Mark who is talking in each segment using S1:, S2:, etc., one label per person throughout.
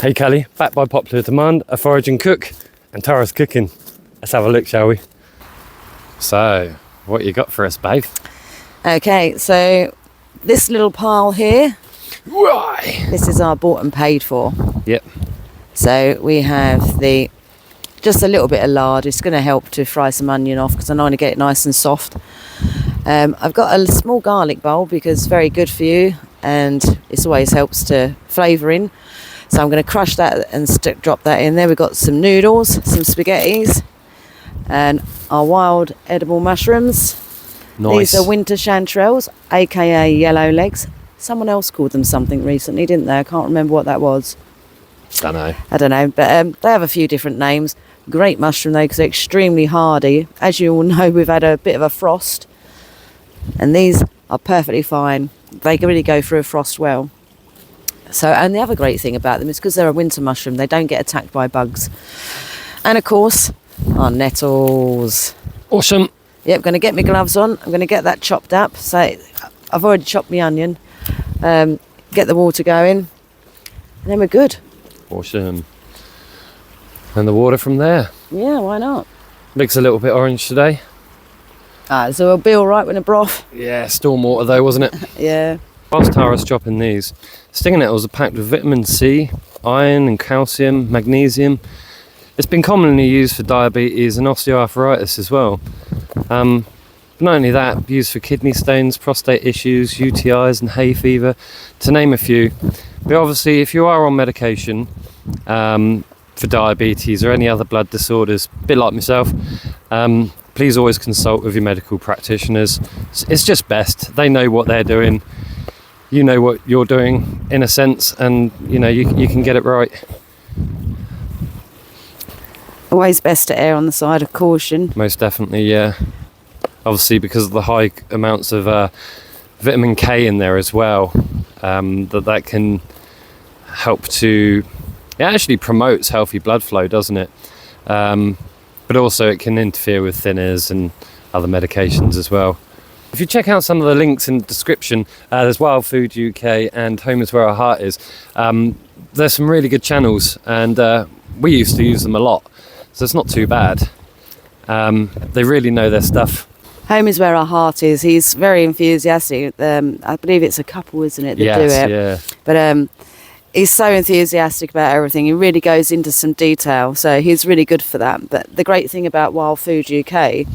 S1: Hey Callie, back by popular demand, a foraging cook, and Tara's cooking. Let's have a look, shall we? So, what you got for us, babe?
S2: Okay, so this little pile here,
S1: Why?
S2: this is our bought and paid for.
S1: Yep.
S2: So we have just a little bit of lard. It's going to help to fry some onion off because I want to get it nice and soft. I've got a small garlic bowl because it's very good for you and it always helps to flavour in. So I'm going to crush that and drop that in there. We've got some noodles, some spaghettis, and our wild edible mushrooms.
S1: Nice.
S2: These are winter chanterelles, aka yellow legs. Someone else called them something recently, didn't they? I can't remember what that was.
S1: Don't know.
S2: I don't know, but they have a few different names. Great mushroom though, because they're extremely hardy. As you all know, we've had a bit of a frost, and these are perfectly fine. They can really go through a frost well. So, and the other great thing about them is because they're a winter mushroom, they don't get attacked by bugs. And of course, our nettles.
S1: Awesome.
S2: Yep, going to get my gloves on. I'm going to get that chopped up. So I've already chopped my onion. Get the water going, and then we're good.
S1: Awesome. And the water from there.
S2: Yeah, why not?
S1: Looks a little bit orange today.
S2: So we'll be all right with a broth.
S1: Yeah, storm water though, wasn't it?
S2: Yeah.
S1: Whilst Tara's chopping these, stinging nettles are packed with vitamin C, iron and calcium, magnesium. It's been commonly used for diabetes and osteoarthritis as well. But not only that, used for kidney stones, prostate issues, UTIs and hay fever, to name a few. But obviously, if you are on medication for diabetes or any other blood disorders, a bit like myself, please always consult with your medical practitioners. It's just best. They know what they're doing. You know what you're doing in a sense, and you know you can get it right.
S2: Always best to err on the side of caution.
S1: Most definitely, yeah. Obviously, because of the high amounts of vitamin K in there as well, that can help to. It actually promotes healthy blood flow, doesn't it? But also it can interfere with thinners and other medications as well. If you check out some of the links in the description, there's Wild Food UK and Home is Where Our Heart Is. There's some really good channels, and we used to use them a lot, so it's not too bad. They really know their stuff.
S2: Home is where our heart is. He's very enthusiastic. I believe it's a couple, isn't it, that do it?
S1: Yeah.
S2: But he's so enthusiastic about everything. He really goes into some detail, so he's really good for that. But the great thing about Wild Food UK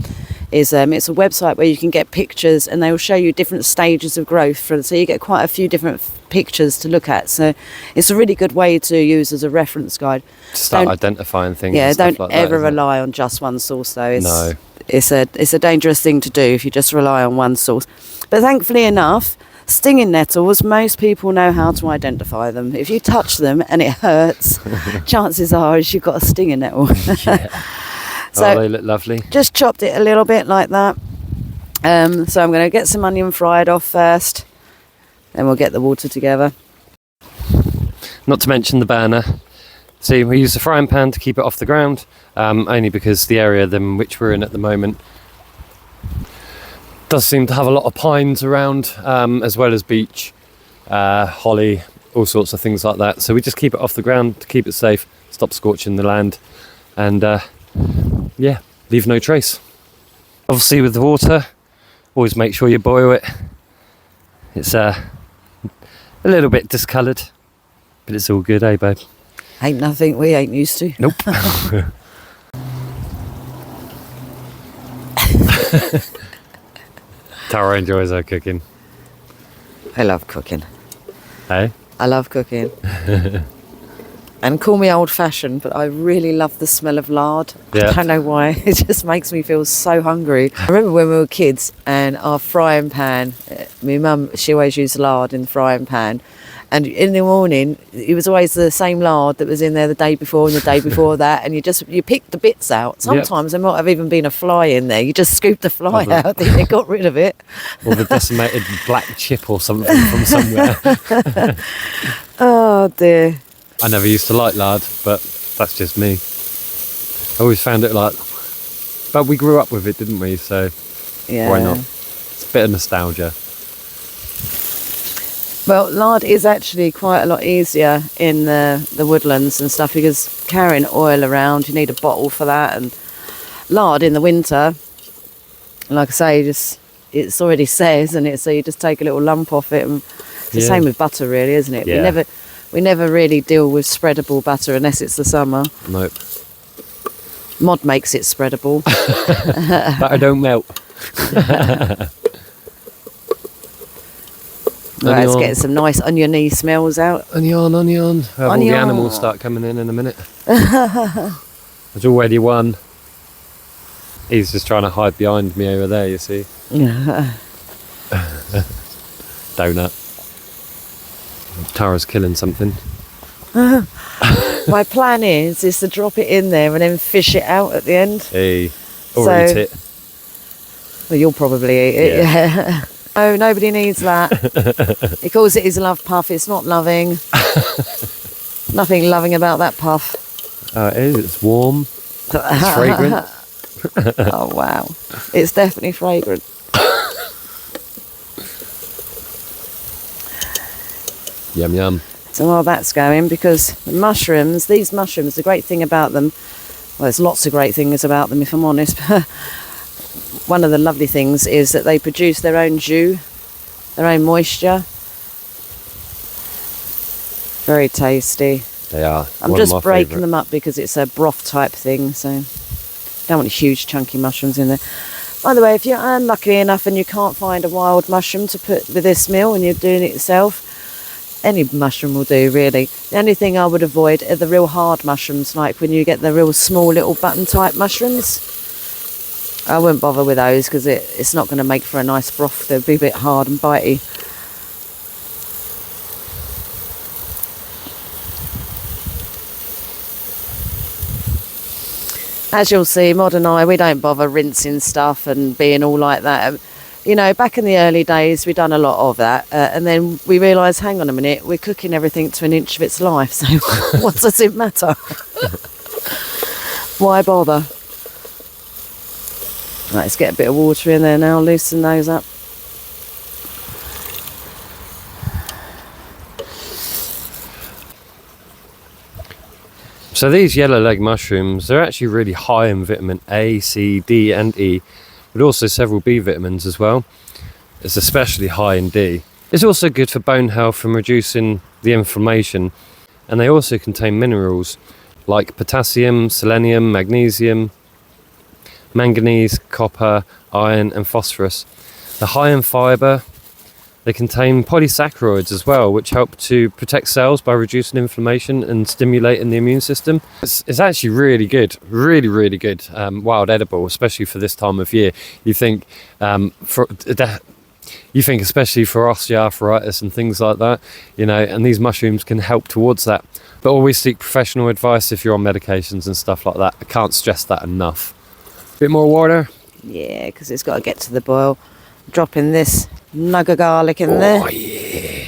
S2: is it's a website where you can get pictures, and they will show you different stages of growth. So you get quite a few different pictures to look at. So it's a really good way to use as a reference guide.
S1: Start identifying things.
S2: Yeah,
S1: and stuff
S2: don't
S1: like
S2: ever
S1: that,
S2: rely on just one source though.
S1: No.
S2: It's a dangerous thing to do if you just rely on one source. But thankfully enough, stinging nettles, most people know how to identify them. If you touch them and it hurts, chances are you've got a stinging nettle.
S1: Yeah.
S2: So
S1: they look lovely.
S2: just chopped it a little bit like that. So I'm going to get some onion fried off first, then we'll get the water together.
S1: Not to mention the burner. See, we use the frying pan to keep it off the ground, only because the area which we're in at the moment does seem to have a lot of pines around, as well as beech, holly, all sorts of things like that. So we just keep it off the ground to keep it safe, stop scorching the land, and yeah, leave no trace. Obviously with the water, always make sure you boil it. It's a little bit discoloured, but it's all good, eh babe?
S2: Ain't nothing we ain't used to.
S1: Nope. Tara enjoys her cooking.
S2: I love cooking.
S1: Hey?
S2: I love cooking. And call me old-fashioned, but I really love the smell of lard.
S1: Yeah.
S2: I don't know why. It just makes me feel so hungry. I remember when we were kids and our frying pan, my mum, she always used lard in the frying pan. And in the morning, it was always the same lard that was in there the day before and the day before that. And you picked the bits out. Sometimes there might have even been a fly in there. You just scooped the fly out and you got rid of it.
S1: Or the decimated black chip or something from somewhere.
S2: Oh, dear.
S1: I never used to like lard, but that's just me. I always found it like... But we grew up with it, didn't we? So
S2: Yeah.
S1: why not? It's a bit of nostalgia.
S2: Well, lard is actually quite a lot easier in the woodlands and stuff, because carrying oil around, you need a bottle for that. And lard in the winter, like I say, it's already set, isn't it? So you just take a little lump off it, and it's the same with butter, really, isn't it?
S1: Yeah.
S2: We never really deal with spreadable butter unless it's the summer.
S1: Nope.
S2: Mod makes it spreadable.
S1: Butter don't melt.
S2: Right, let's get some nice oniony smells out.
S1: Onion. Have all the
S2: Onion.
S1: animals start coming in a minute. There's already one. He's just trying to hide behind me over there, you see. Donut. Tara's killing something.
S2: My plan is to drop it in there and then fish it out at the end.
S1: Hey, or eat it.
S2: Well, you'll probably eat it. Yeah. Oh, nobody needs that. He calls it his love puff. It's not loving. Nothing loving about that puff.
S1: It is. It's warm. It's fragrant.
S2: Oh, wow. It's definitely fragrant.
S1: Yum, yum.
S2: So while that's going, because these mushrooms, the great thing about them, well, there's lots of great things about them, if I'm honest. One of the lovely things is that they produce their own jus, their own moisture. Very tasty.
S1: They are.
S2: I'm just breaking them up because it's a broth type thing, so don't want huge chunky mushrooms in there. By the way, if you're unlucky enough and you can't find a wild mushroom to put with this meal and you're doing it yourself, any mushroom will do, really. The only thing I would avoid are the real hard mushrooms, like when you get the real small little button type mushrooms. I wouldn't bother with those because it's not going to make for a nice broth. They'll be a bit hard and bitey. As you'll see, Mod and I, we don't bother rinsing stuff and being all like that. You know, back in the early days, we'd done a lot of that. And then we realised, hang on a minute, we're cooking everything to an inch of its life. So what does it matter? Why bother? Right, let's get a bit of water in there now, loosen those up.
S1: So these yellow leg mushrooms, they're actually really high in vitamin A, C, D and E, but also several B vitamins as well. It's especially high in D. It's also good for bone health and reducing the inflammation, and they also contain minerals like potassium, selenium, magnesium, manganese, copper, iron and phosphorus. They're high in fibre. They contain polysaccharides as well, which help to protect cells by reducing inflammation and stimulating the immune system. It's actually really good, really good wild edible, especially for this time of year. You think especially for osteoarthritis and things like that, you know, and these mushrooms can help towards that. But always seek professional advice if you're on medications and stuff like that. I can't stress that enough. Bit more water.
S2: Yeah, because it's got to get to the boil. Dropping this nug of garlic in there.
S1: Oh yeah.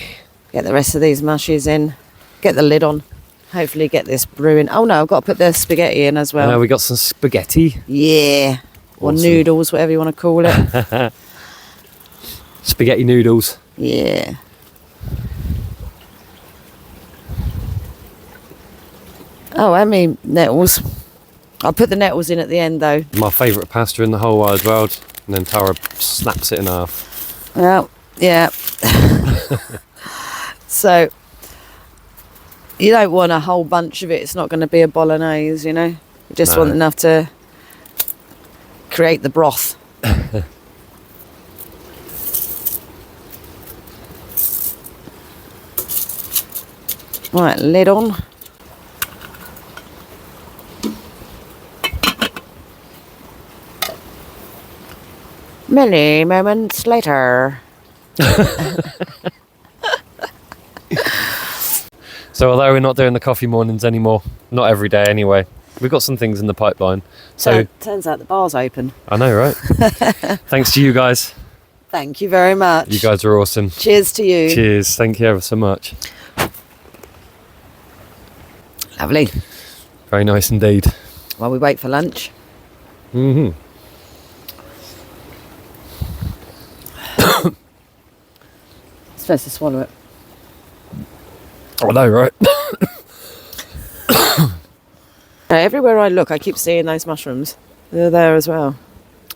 S2: Get the rest of these mushies in. Get the lid on. Hopefully get this brewing. Oh no, I've got to put the spaghetti in as well.
S1: We got some spaghetti.
S2: Yeah. Or
S1: Awesome.
S2: noodles, whatever you want to call it.
S1: Spaghetti noodles.
S2: Yeah. Oh, I mean nettles. I'll put the nettles in at the end though.
S1: My favourite pasta in the whole wide world. And then Tara snaps it in half.
S2: Well, yeah. So, you don't want a whole bunch of it. It's not going to be a bolognese, you know. You just want enough to create the broth. Right, lid on. Many moments later.
S1: So although we're not doing the coffee mornings anymore, not every day anyway, we've got some things in the pipeline. So
S2: turns out the bar's open.
S1: I know, right? Thanks to you guys.
S2: Thank you very much.
S1: You guys are awesome.
S2: Cheers to you.
S1: Cheers. Thank you ever so much.
S2: Lovely.
S1: Very nice indeed.
S2: While we wait for lunch.
S1: Mm-hmm.
S2: Supposed to swallow it.
S1: I know, right?
S2: Everywhere I look, I keep seeing those mushrooms. They're there as well.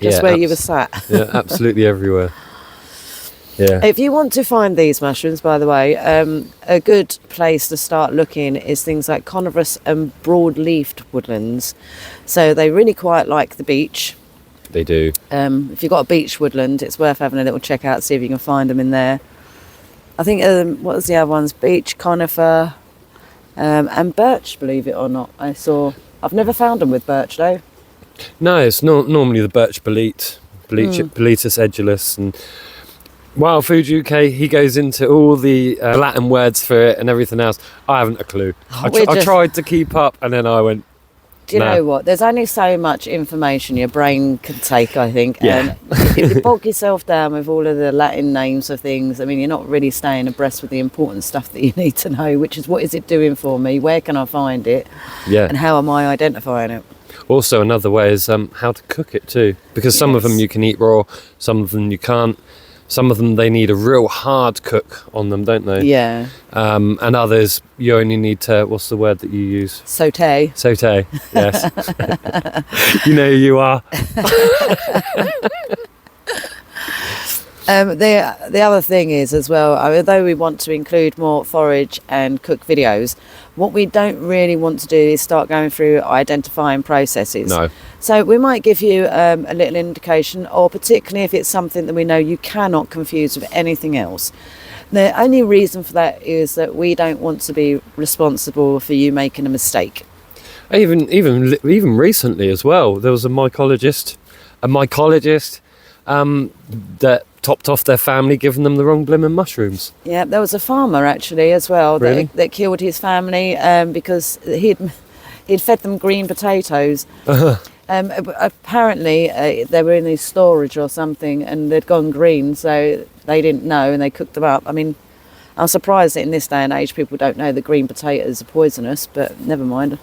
S2: Just where you were sat.
S1: Yeah, absolutely everywhere. Yeah.
S2: If you want to find these mushrooms, by the way, a good place to start looking is things like coniferous and broad-leafed woodlands. So they really quite like the beach.
S1: They do.
S2: If you've got a beach woodland, it's worth having a little check out, see if you can find them in there. I think, what was the other ones? Beech, conifer, and birch, believe it or not. I've never found them with birch, though.
S1: No, it's normally the birch bolete, Boletus edulis, and Wild Food UK, he goes into all the Latin words for it and everything else. I haven't a clue. I tried to keep up, and then I went,
S2: do you know what? There's only so much information your brain can take, I think.
S1: Yeah.
S2: And if you bog yourself down with all of the Latin names of things, I mean, you're not really staying abreast with the important stuff that you need to know, which is what is it doing for me? Where can I find it?
S1: Yeah.
S2: And how am I identifying it?
S1: Also, another way is how to cook it too, because some of them you can eat raw, some of them you can't. Some of them, they need a real hard cook on them, don't they?
S2: Yeah.
S1: And others, you only need to, what's the word that you use?
S2: Saute.
S1: Saute, yes. You know who you are.
S2: The other thing is as well, although we want to include more forage and cook videos, what we don't really want to do is start going through identifying processes.
S1: No.
S2: So we might give you a little indication, or particularly if it's something that we know you cannot confuse with anything else. The only reason for that is that we don't want to be responsible for you making a mistake.
S1: Even recently as well, there was a mycologist that topped off their family, giving them the wrong blimmin' mushrooms.
S2: Yeah, there was a farmer actually as well
S1: Really?
S2: that killed his family because he'd fed them green potatoes. Apparently they were in his storage or something and they'd gone green, so they didn't know and they cooked them up. I mean, I'm surprised that in this day and age people don't know that green potatoes are poisonous, but never mind.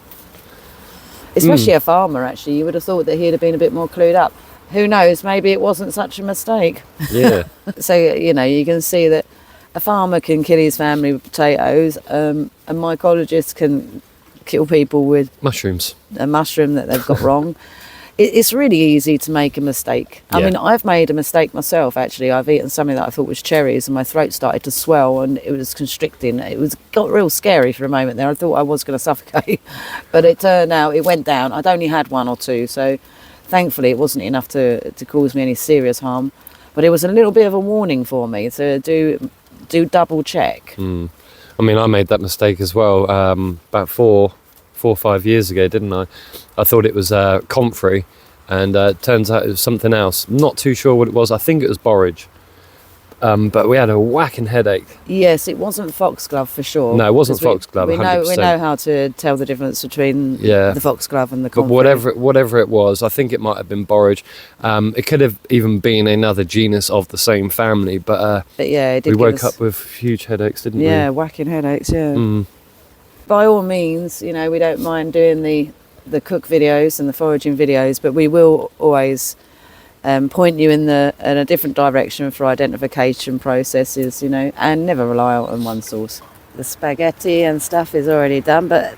S2: Especially a farmer, actually. You would have thought that he'd have been a bit more clued up. Who knows, maybe it wasn't such a mistake.
S1: Yeah.
S2: So, you know, you can see that a farmer can kill his family with potatoes, a mycologist can kill people with
S1: Mushrooms.
S2: a mushroom that they've got wrong. It's really easy to make a mistake. I mean, I've made a mistake myself, actually. I've eaten something that I thought was cherries and my throat started to swell and it was constricting. Got real scary for a moment there. I thought I was going to suffocate. But it turned out, it went down. I'd only had one or two, so thankfully it wasn't enough to cause me any serious harm. But it was a little bit of a warning for me to do double check.
S1: I mean, I made that mistake as well about 4 or 5 years ago, didn't I? I thought it was comfrey, and it turns out it was something else. Not too sure what it was. I think it was borage. But we had a whacking headache.
S2: Yes, it wasn't foxglove for sure.
S1: No, it wasn't foxglove.
S2: We
S1: 100%.
S2: know how to tell the difference between the foxglove and the
S1: But
S2: comfrey.
S1: whatever it was, I think it might have been borage. It could have even been another genus of the same family. But
S2: yeah, it did.
S1: we woke up with huge headaches, didn't we?
S2: Yeah, whacking headaches. Yeah. By all means, you know, we don't mind doing the cook videos and the foraging videos, but we will always point you in a different direction for identification processes, you know, and never rely on one source. The spaghetti and stuff is already done, but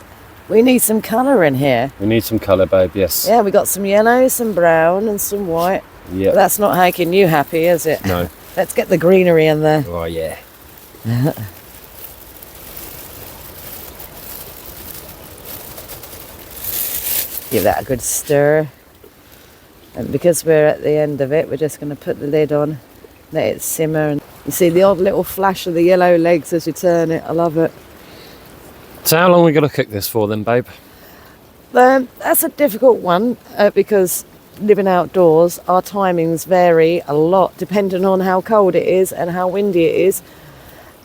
S2: we need some colour in here.
S1: We need some colour, babe, yes.
S2: Yeah, we got some yellow, some brown and some white.
S1: Yeah.
S2: But that's not making you happy, is it?
S1: No.
S2: Let's get the greenery in there.
S1: Oh, yeah.
S2: Give that a good stir. And because we're at the end of it, we're just going to put the lid on, let it simmer. And you see the odd little flash of the yellow legs as you turn it. I love it.
S1: So how long are we going to cook this for then, babe?
S2: That's a difficult one because living outdoors, our timings vary a lot depending on how cold it is and how windy it is.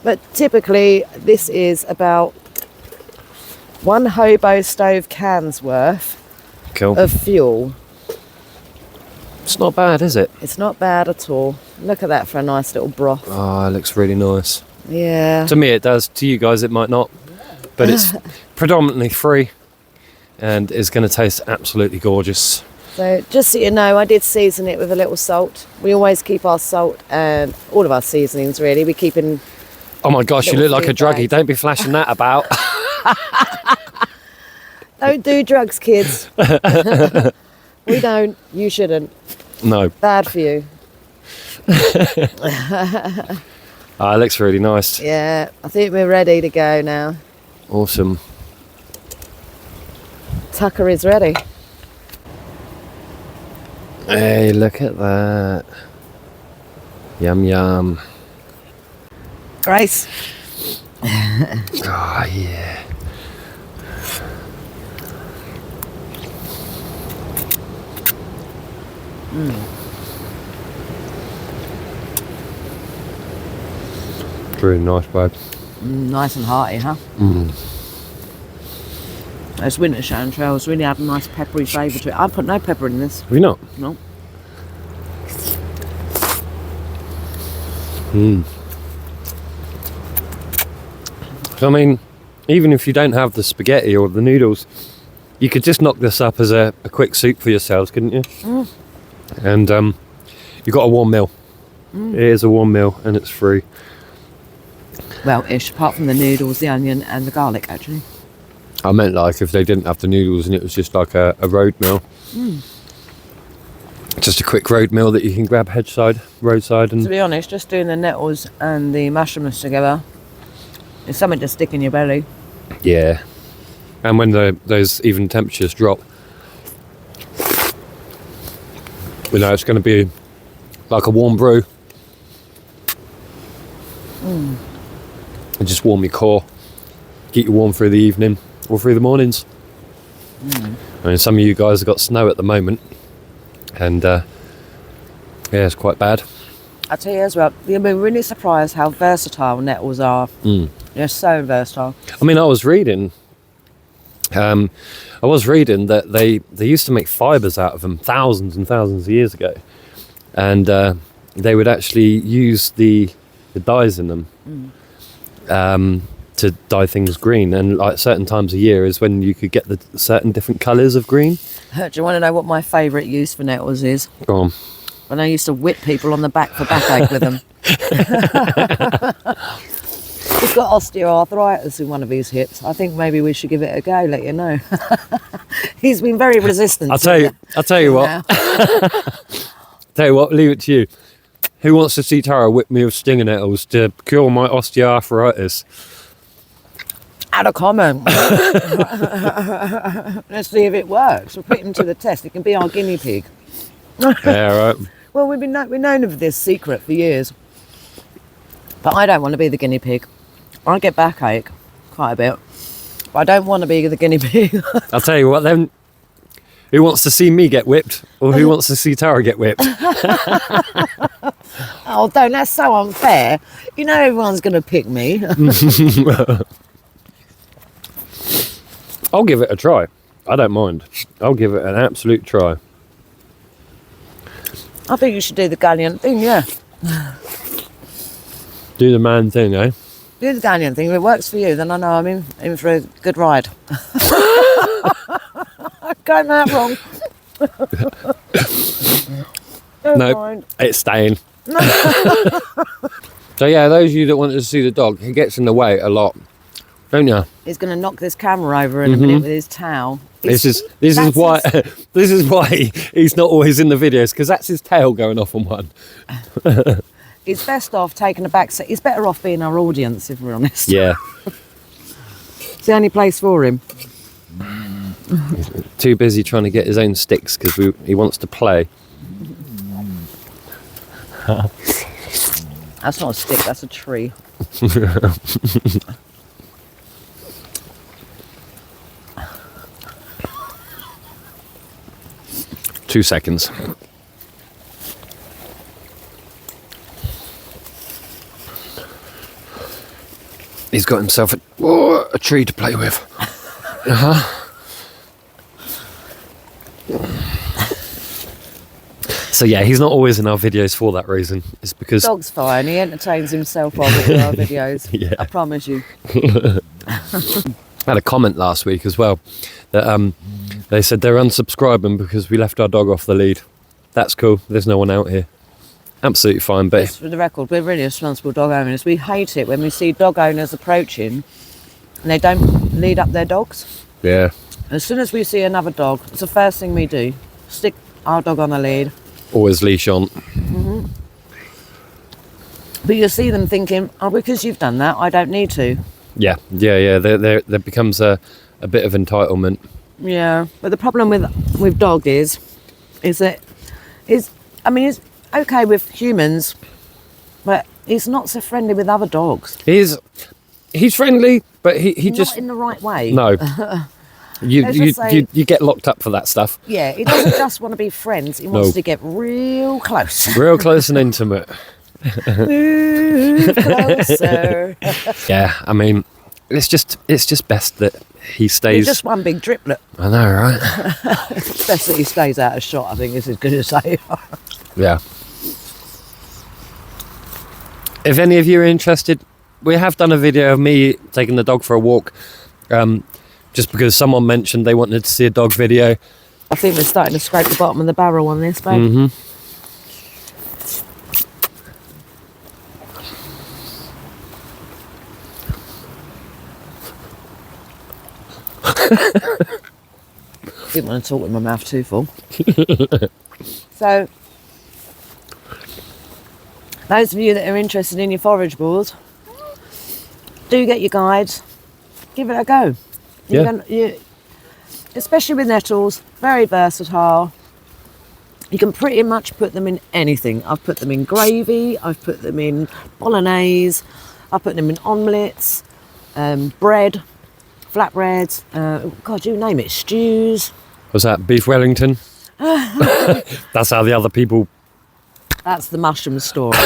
S2: But typically this is about 1 hobo stove can's worth
S1: Cool.
S2: of fuel.
S1: It's not bad, is it?
S2: It's not bad at all. Look at that for a nice little broth.
S1: Oh, it looks really nice.
S2: Yeah.
S1: To me it does. To you guys it might not. But it's predominantly free and is going to taste absolutely gorgeous.
S2: So just so you know, I did season it with a little salt. We always keep our salt and all of our seasonings really. We keep in
S1: Oh my gosh, you
S2: Little
S1: look like a
S2: food
S1: druggie.
S2: bag.
S1: Don't be flashing that about.
S2: Don't do drugs, kids. We don't. You shouldn't.
S1: No.
S2: Bad for you.
S1: It looks really nice.
S2: Yeah, I think we're ready to go now.
S1: Awesome.
S2: Tucker is ready.
S1: Hey, look at that. Yum, yum.
S2: Grace.
S1: Oh, yeah. It's really nice, babe.
S2: Nice and hearty, huh? Those winter chanterelles really have a nice peppery flavour to it. I put no pepper in this.
S1: Have you not?
S2: No.
S1: So, I mean, even if you don't have the spaghetti or the noodles, you could just knock this up as a quick soup for yourselves, couldn't you? And you got a warm meal. It is a warm meal and it's free.
S2: Well, ish, apart from the noodles, the onion and the garlic, actually.
S1: I meant like if they didn't have the noodles and it was just like a road meal. Just a quick road meal that you can grab roadside
S2: To
S1: and
S2: be honest, just doing the nettles and the mushrooms together is something to stick in your belly.
S1: yeah. And when those even temperatures drop, you know, it's going to be like a warm brew. And just warm your core, keep you warm through the evening or through the mornings. I mean, some of you guys have got snow at the moment, and yeah, it's quite bad.
S2: I tell you as well, you'll be really surprised how versatile nettles are. They're so versatile.
S1: I mean, I was reading that they used to make fibres out of them thousands and thousands of years ago, and they would actually use the dyes in them to dye things green, and like certain times of year is when you could get the certain different colours of green.
S2: Do you want to know what my favourite use for nettles is?
S1: Go on.
S2: When I used to whip people on the back for backache with them. He's got osteoarthritis in one of his hips. I think maybe we should give it a go, let you know. He's been very resistant.
S1: I'll tell you what. Tell you what, leave it to you. Who wants to see Tara whip me with stinger nettles to cure my osteoarthritis?
S2: Add a comment. Let's see if it works. We'll put him to the test. It can be our guinea pig.
S1: Yeah, right.
S2: Well, we've known of this secret for years. But I don't want to be the guinea pig. I get backache quite a bit. But I don't want to be the guinea pig.
S1: I'll tell you what then. Who wants to see me get whipped, or who wants to see Tara get whipped?
S2: Oh, don't. That's so unfair. You know everyone's going to pick me.
S1: I'll give it a try. I don't mind. I'll give it an absolute try.
S2: I think you should do the galleon thing, yeah.
S1: Do the man thing, eh?
S2: Do the galleon thing. If it works for you, then I know I'm in for a good ride. I'm going that wrong. Don't
S1: No,
S2: mind.
S1: it's staying. So yeah, those of you that wanted to see the dog, he gets in the way a lot, don't you?
S2: He's going to knock this camera over in a minute with his towel.
S1: This is why he's not always in the videos, because that's his tail going off on one.
S2: He's best off taking a back seat. He's better off being our audience, if we're honest.
S1: Yeah.
S2: It's the only place for him.
S1: He's too busy trying to get his own sticks because he wants to play.
S2: That's not a stick, that's a tree.
S1: 2 seconds. He's got himself a tree to play with. So yeah, he's not always in our videos for that reason. It's because
S2: Dog's fine, he entertains himself while we do our videos.
S1: Yeah.
S2: I promise you.
S1: I had a comment last week as well that they said they're unsubscribing because we left our dog off the lead. That's cool. There's no one out here. absolutely fine. But
S2: Just for the record, we're really responsible dog owners. We hate it when we see dog owners approaching and they don't lead up their dogs.
S1: yeah,
S2: As soon as we see another dog, it's the first thing we do. Stick our dog on a lead.
S1: always leash on.
S2: But you see them thinking, oh, because you've done that, I don't need to.
S1: Yeah. There becomes a bit of entitlement.
S2: Yeah, but the problem with dog is that it's okay with humans, but he's not so friendly with other dogs.
S1: He's friendly, but he
S2: Not
S1: just
S2: in the right way.
S1: no.
S2: Let's just say-
S1: You get locked up for that stuff.
S2: Yeah, he doesn't just want to be friends. He wants
S1: No.
S2: to get real close.
S1: Real close and intimate.
S2: Move closer.
S1: Yeah, I mean, it's just best that he stays.
S2: He's just one big driplet.
S1: I know, right?
S2: It's best that he stays out of shot, I think is as good as say.
S1: Yeah. If any of you are interested, we have done a video of me taking the dog for a walk. Just because someone mentioned they wanted to see a dog video.
S2: I think we're starting to scrape the bottom of the barrel on this, babe. Didn't want to talk with my mouth too full. So, those of you that are interested in your forage board, do get your guides. Give it a go.
S1: Yeah.
S2: Especially with nettles, very versatile. You can pretty much put them in anything. I've put them in gravy, I've put them in bolognese, I've put them in omelettes, bread, flatbreads, God, you name it, stews.
S1: Was that beef Wellington? That's how the other people.
S2: That's the mushroom story.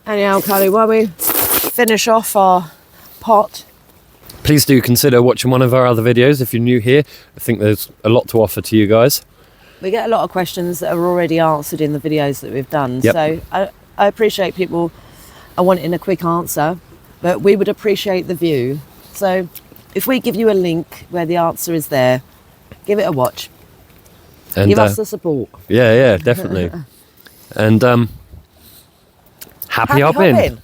S2: Anyhow, Kelly, while we finish off our pot,
S1: Please do consider watching one of our other videos if you're new here. I think there's a lot to offer to you guys.
S2: we get a lot of questions that are already answered in the videos that we've done.
S1: Yep.
S2: So I appreciate people are wanting a quick answer, but we would appreciate the view. So if we give you a link where the answer is there, give it a watch.
S1: And
S2: Give us the support.
S1: yeah, definitely. And happy hopping.